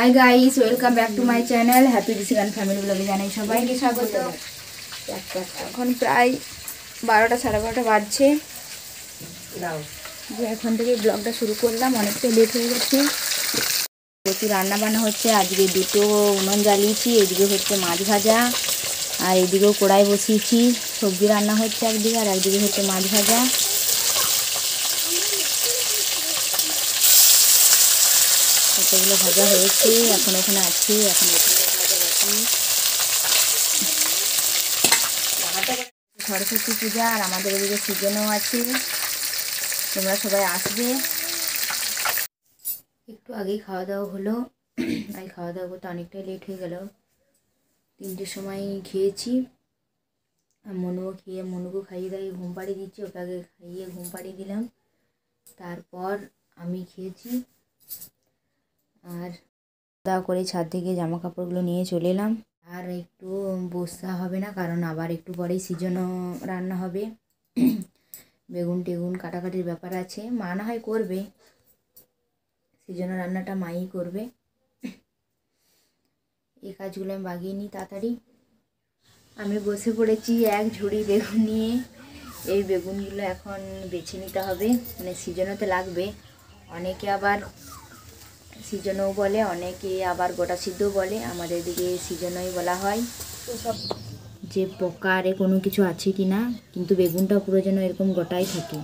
High guys, welcome back to my channel happy ডিসিগান family ব্লগে জানাই সবাইকে স্বাগত। এখন প্রায় 12টা সাড়ে 12টা বাজছে। এখন থেকে ব্লগটা শুরু করলাম, অনেকটা লেট হয়ে গেছে। প্রচুর রান্না বান্না হচ্ছে। আজকে দুটো উনুন জ্বালিয়েছি, এদিকে হচ্ছে মাছ ভাজা আর এদিকেও কড়াই বসিয়েছি। সবজি রান্না হচ্ছে একদিকে আর একদিকে হচ্ছে মাছ ভাজা। কতগুলো ভাজা হয়েছে, এখন এখানে আছি, এখন এখানে ভাজা বাকি। সরস্বতী পূজা আর আমাদের এদিকে সিজনও আছে, তোমরা সবাই আসবে। একটু আগেই খাওয়া দাওয়া হলো, আর খাওয়া দাওয়া করতে অনেকটাই লেট হয়ে গেল। 3টের সময় খেয়েছি। মনুকে খাইয়ে দাইয়ে ঘুম পাড়িয়ে দিচ্ছি, ওটাকে খাইয়ে ঘুম পাড়িয়ে দিলাম। তারপর আমি খেয়েছি আর দাওয়া করে ছাদ থেকে জামা কাপড়গুলো নিয়ে চলে এলাম। আর একটু বসা হবে না, কারণ আবার একটু পরেই সিজনও রান্না হবে। বেগুন টেগুন কাটাকাটির ব্যাপার আছে, মা না হয় করবে, সিজনের রান্নাটা মাই করবে। এই কাজগুলো আমি বাগিয়ে নিই তাড়াতাড়ি। আমি বসে পড়েছি এক ঝুড়ি বেগুন নিয়ে। এই বেগুনগুলো এখন বেছে নিতে হবে, মানে সিজনেতে লাগবে। অনেকে আবার সিজনও বলে, অনেকে আবার গোটা সিদ্ধও বলে, আমাদের দিকে সিজনই বলা হয়। যে পোকা আরে কোনো কিছু আছে কি না, কিন্তু বেগুনটা পুরো যেন এরকম গোটাই থাকে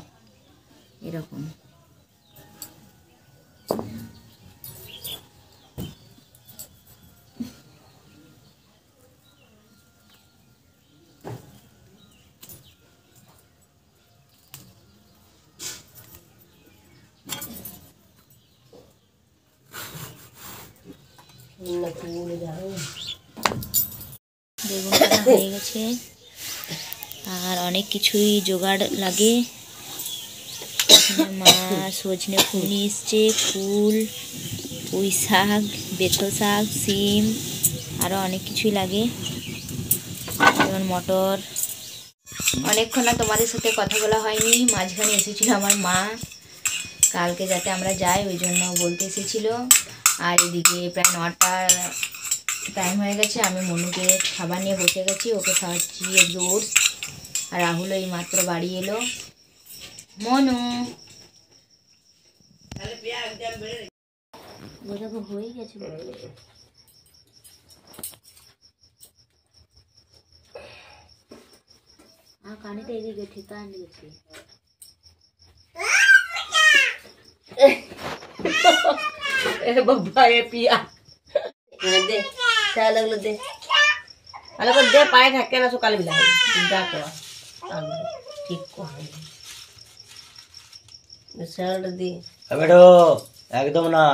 এরকম। বেগুন কাটা হয়ে গেছে, আর অনেক কিছুই জোগাড় লাগে। মাছ, সজনে ফুল নিয়ে এসছে, ফুল, পুঁই শাক, বেতো শাক, সিম, আরও অনেক কিছুই লাগে, যেমন মটর। অনেকক্ষণ না তোমাদের সাথে কথা বলা হয়নি, মাঝখানে এসেছিল আমার মা, কালকে যাতে আমরা যাই ওই জন্য বলতে এসেছিল। আর এদিকে প্রায় 9টা টাইম হয়ে গেছে, আমি মনুকে খাবার নিয়ে বসে গেছি, ওকে খাওয়াচ্ছি একটু ওটস। আর রাহুল এই মাত্র বাড়ি এলো। মনু দেখো হয়ে গেছে, আর কানেটা এদিকে ঠিকা আনছে। बाबा ये पिया दे क्या लगलो दे अलग दे पाए ढके ना सकाल बिला जा को ठीक को शर्ट दी बेटो एकदम ना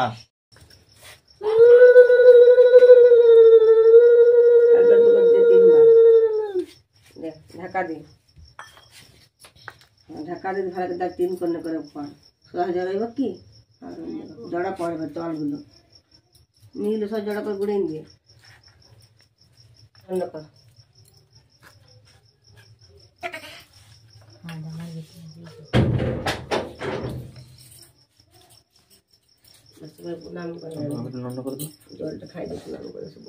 ढका दे ভালো করে 3 কোণে করে পড় সোজা জড়াইব কি আর জড়া পড়বে তলগুলো নীল সব জড়া করে গুড়িয়ে দিয়ে অন্য কর। জলটা খাই দিয়ে নাম করে শুভ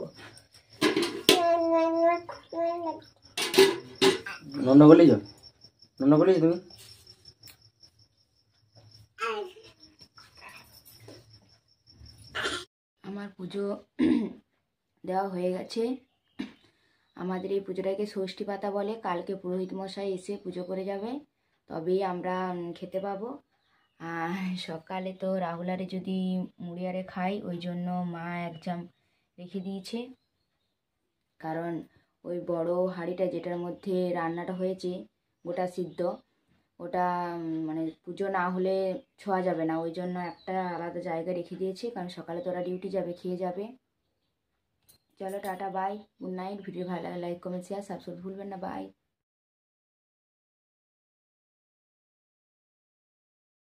নন্ন বলেছ তুমি? আমার পুজো দেওয়া হয়ে গেছে। আমাদের এই পুজোটাকে ষষ্ঠী পাতা বলে। কালকে পুরোহিত মশাই এসে পুজো করে যাবে, তবেই আমরা খেতে পাবো। আর সকালে তো রাহুল আরে যদি মুড়ি আরে খাই, ওই জন্য মা এক জাম রেখে দিয়েছে। কারণ ওই বড় হাঁড়িটা যেটার মধ্যে রান্নাটা হয়েছে গোটা সিদ্ধ, ওটা মানে পুজো না হলে ছোঁয়া যাবে না, ওই জন্য একটা আলাদা জায়গায় রেখে দিয়েছি। কারণ সকালে তোরা ডিউটি যাবে, খেয়ে যাবে। চলো tata, bye, good night. Video ভালো লাগে লাইক কমেন্ট শেয়ার সাবস্ক্রাইব ভুলবেন না, বাই।